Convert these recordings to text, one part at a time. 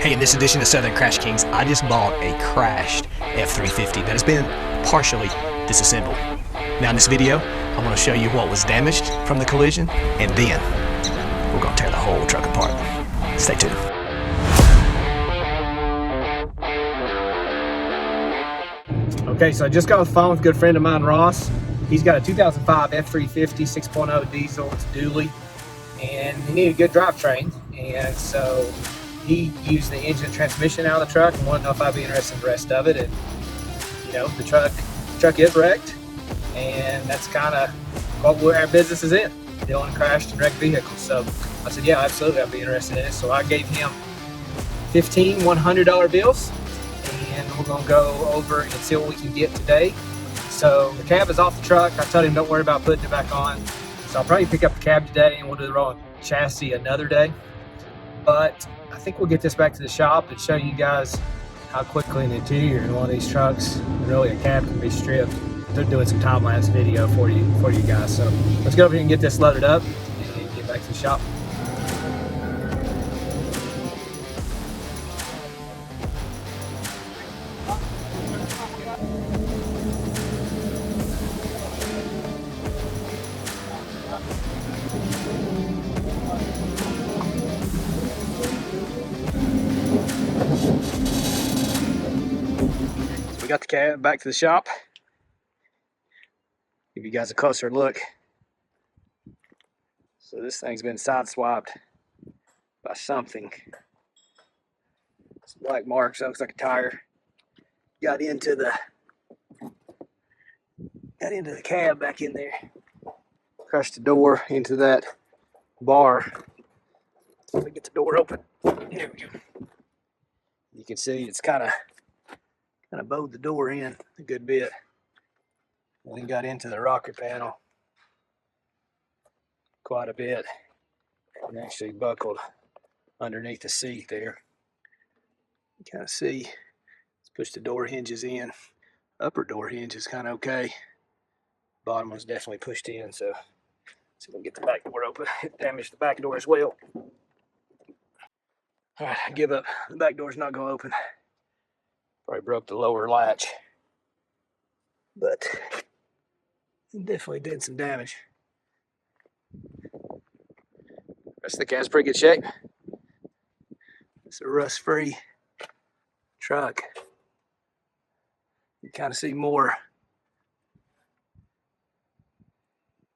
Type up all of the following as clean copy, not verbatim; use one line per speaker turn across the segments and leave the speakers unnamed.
Hey, in this edition of Southern Crash Kings, I just bought a crashed F350 that has been partially disassembled. Now in this video, I'm going to show you what was damaged from the collision, and then we're going to tear the whole truck apart. Stay tuned. Okay, so I just got off the phone with a good friend of mine, Ross. He's got a 2005 F350 6.0 diesel. It's a dually, and he needed a good drivetrain, and so he used the engine and transmission out of the truck and wanted to know if I'd be interested in the rest of it. And you know, the truck is wrecked, and that's kind of what our business is in, dealing in crashed and wrecked vehicles. So I said, yeah, absolutely, I'd be interested in it. So I gave him 15 $100 bills, and we're gonna go over and see what we can get today. So the cab is off the truck. I told him don't worry about putting it back on. So I'll probably pick up the cab today, and we'll do the rolling chassis another day. But I think we'll get this back to the shop and show you guys how quickly an interior in one of these trucks, and really a cab, can be stripped. They're doing some time-lapse video for you guys. So let's go over here and get this loaded up and get back to the shop. Got the cab back to the shop. Give you guys a closer look. So this thing's been sideswiped by something. Some black marks, that looks like a tire. Got into the cab back in there. Crushed the door into that bar. Let me get the door open. There we go. You can see it's kind of bowed the door in a good bit. And then got into the rocker panel quite a bit, and actually buckled underneath the seat there. You kind of see, let's push the door hinges in. Upper door hinge is kind of okay. Bottom one's definitely pushed in, so let's see if we can get the back door open. It damaged the back door as well. All right, I give up. The back door's not going to open. Probably broke the lower latch, but it definitely did some damage. Rest of the cab's pretty good shape. It's a rust-free truck. You kind of see more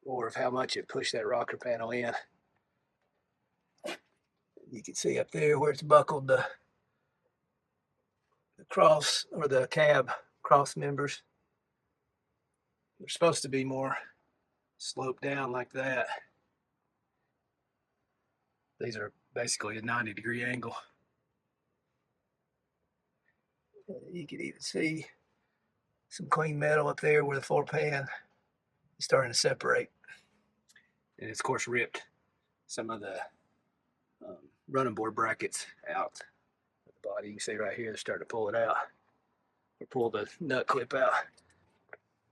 of how much it pushed that rocker panel in. You can see up there where it's buckled the cross, or the cab cross members. They're supposed to be more sloped down like that. These are basically a 90-degree angle. You can even see some clean metal up there where the floor pan is starting to separate. And it's of course ripped some of the running board brackets out of the body. You can see right here, they're starting to pull it out. Or pull the nut clip out.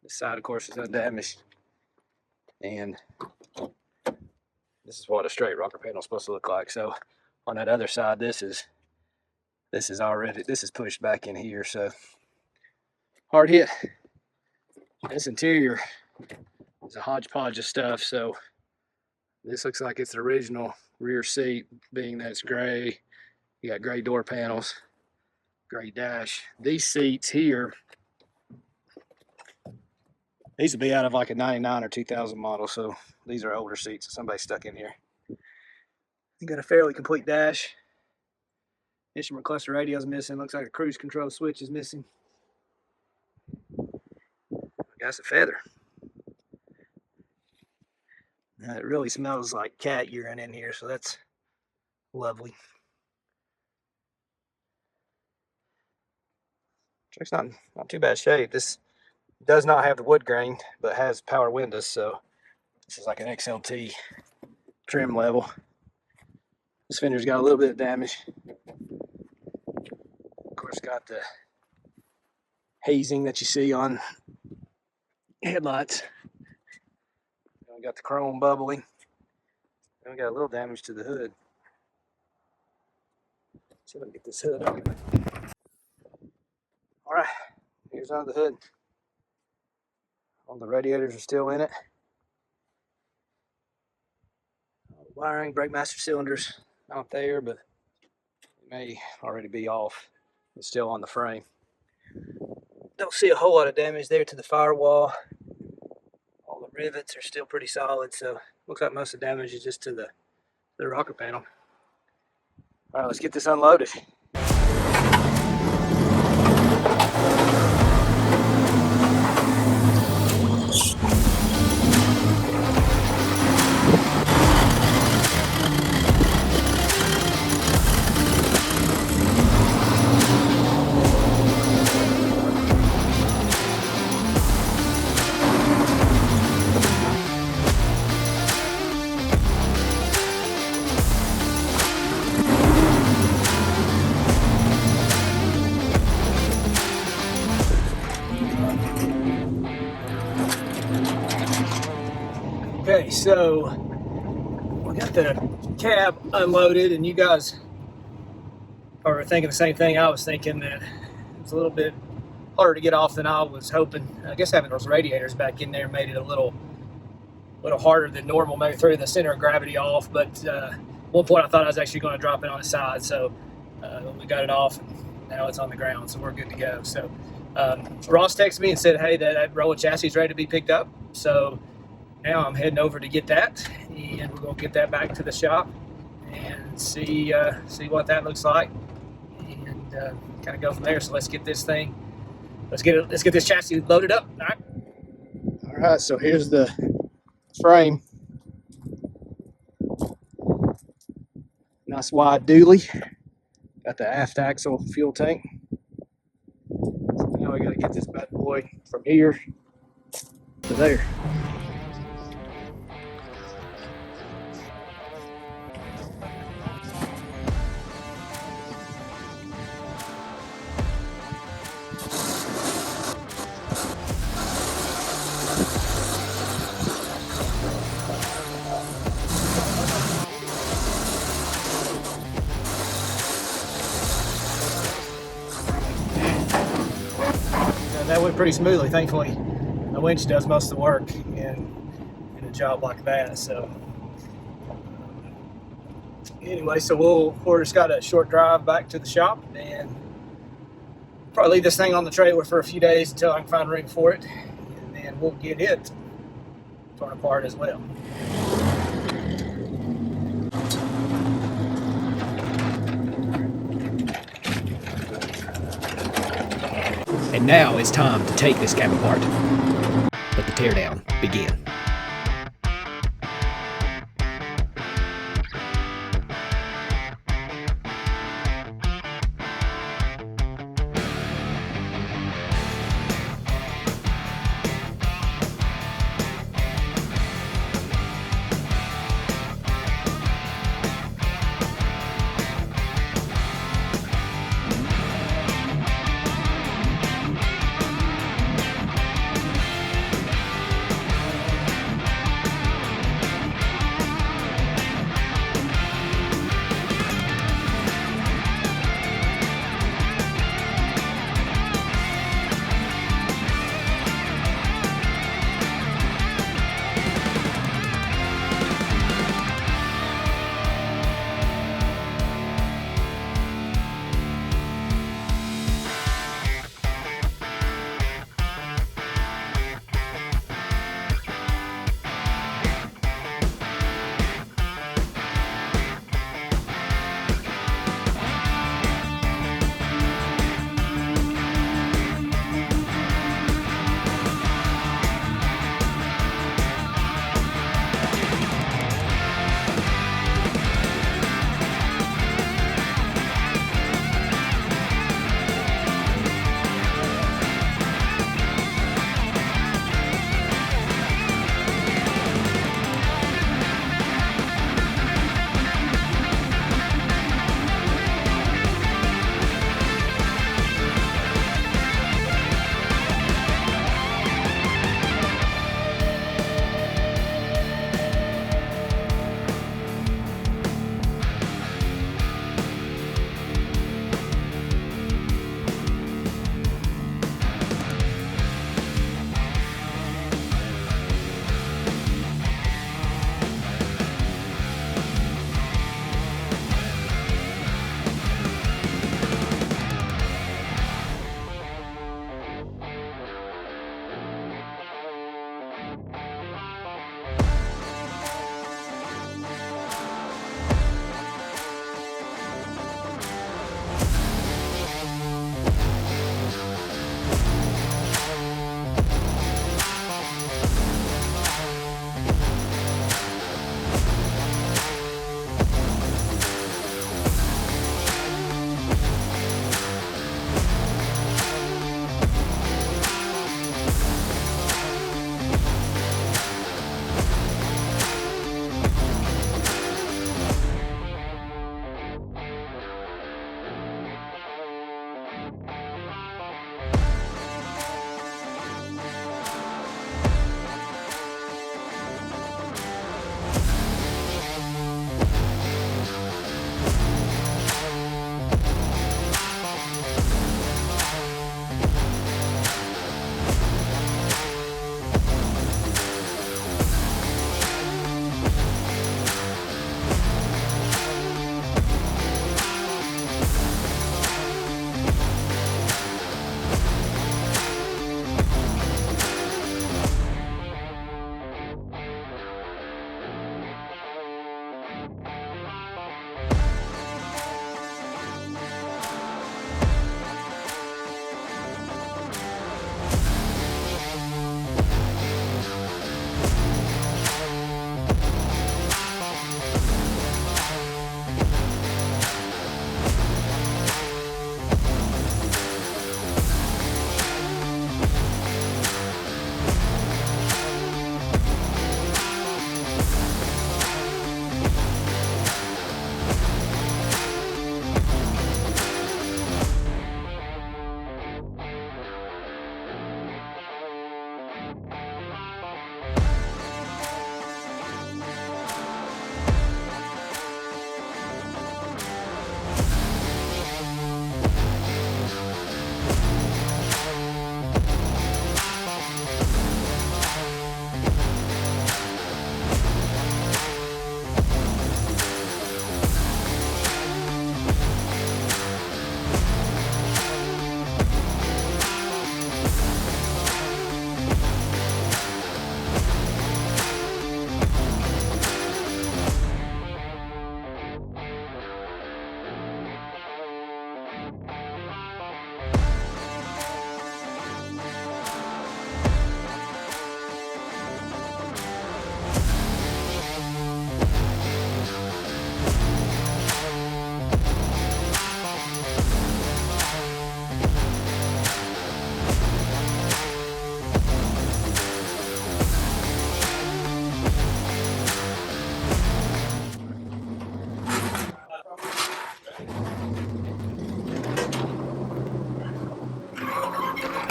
This side, of course, is undamaged. And this is what a straight rocker panel is supposed to look like. So on that other side, this is pushed back in here. So hard hit. This interior is a hodgepodge of stuff. So this looks like it's the original rear seat, being that it's gray. You got gray door panels, gray dash. These seats here, these would be out of like a 99 or 2000 model, so these are older seats that somebody stuck in here. You got a fairly complete dash. Instrument cluster radio is missing. Looks like a cruise control switch is missing. That's a feather. Now, it really smells like cat urine in here, so that's lovely. Truck's not too bad shape. This does not have the wood grain, but has power windows, so this is like an XLT trim level. This fender's got a little bit of damage. Of course, got the hazing that you see on headlights. We got the chrome bubbling. And we got a little damage to the hood. See if I can get this hood up. All right, here's under the hood. All the radiators are still in it. Wiring, brake master cylinders not there, but it may already be off. It's still on the frame. Don't see a whole lot of damage there to the firewall. All the rivets are still pretty solid, so looks like most of the damage is just to the rocker panel. All right, let's get this unloaded. Okay, so we got the cab unloaded, and you guys are thinking the same thing I was thinking, that it's a little bit harder to get off than I was hoping. I guess having those radiators back in there made it a little harder than normal, maybe threw the center of gravity off, but at one point I thought I was actually going to drop it on its side, so we got it off, and now it's on the ground, so we're good to go. So Ross texted me and said, hey, that roll of chassis is ready to be picked up, so now I'm heading over to get that, and we're going to get that back to the shop and see what that looks like, and kind of go from there. So let's get this thing, let's get this chassis loaded up. All right, so here's the frame. Nice wide dually. Got the aft axle fuel tank. So now we got to get this bad boy from here to there. That went pretty smoothly. Thankfully, the winch does most of the work in a job like that. So anyway, so we're just got a short drive back to the shop, and probably leave this thing on the trailer for a few days until I can find room for it, and then we'll get it torn apart as well.
And now it's time to take this cab apart. Let the teardown begin.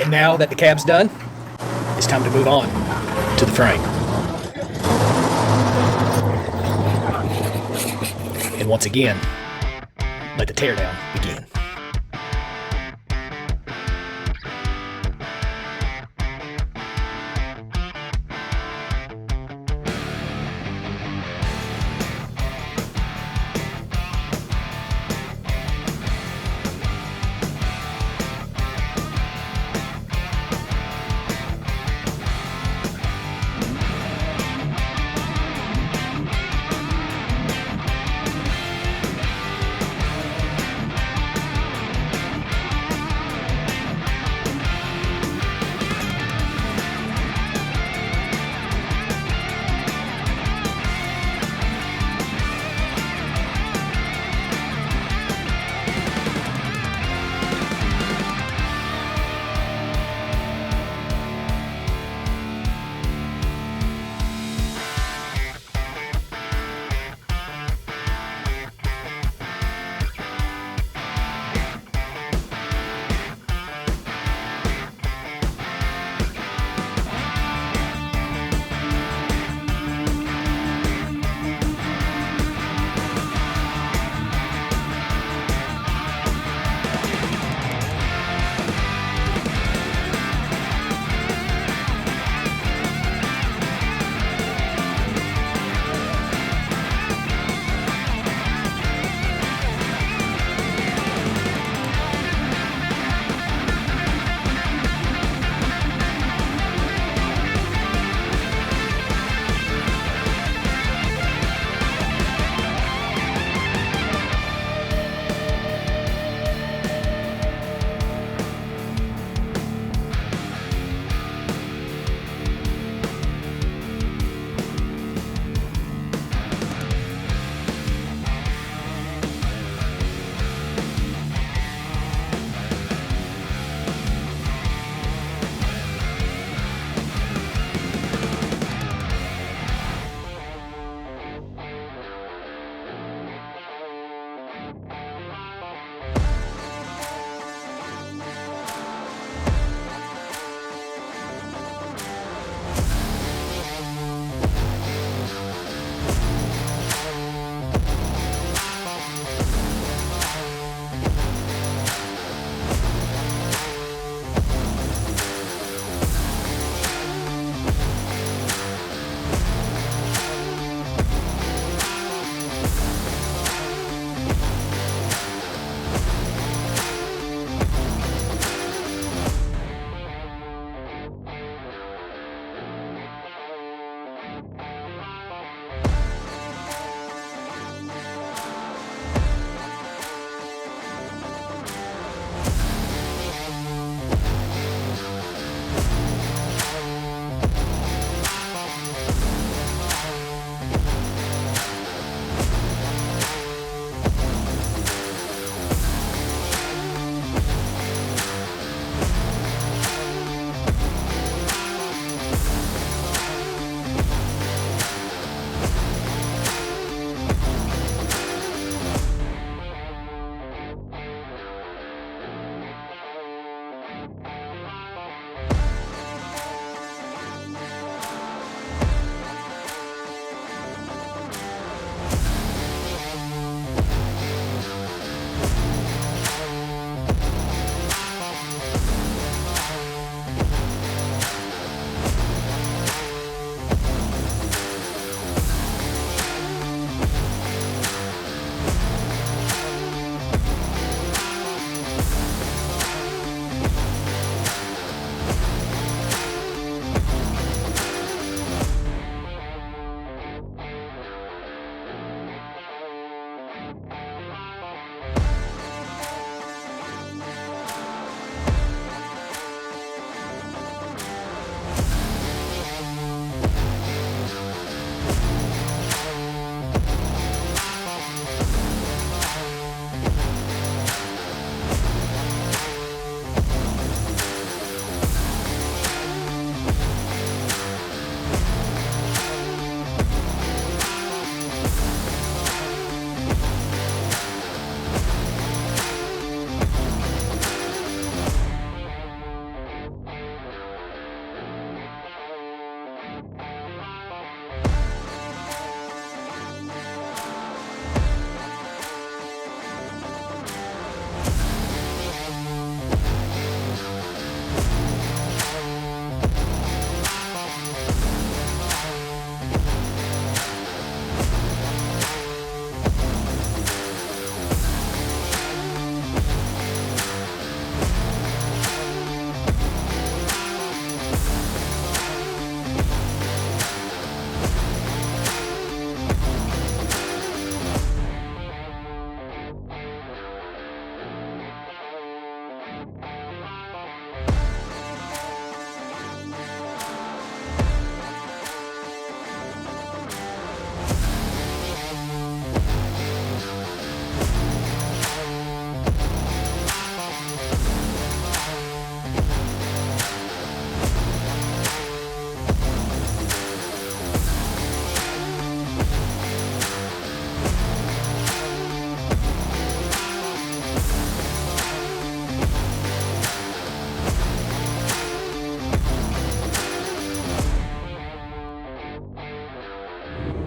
And now that the cab's done, it's time to move on to the frame. And once again, let the teardown begin.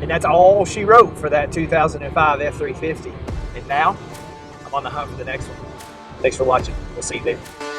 And that's all she wrote for that 2005 F350. And now, I'm on the hunt for the next one. Thanks for watching. We'll see you there.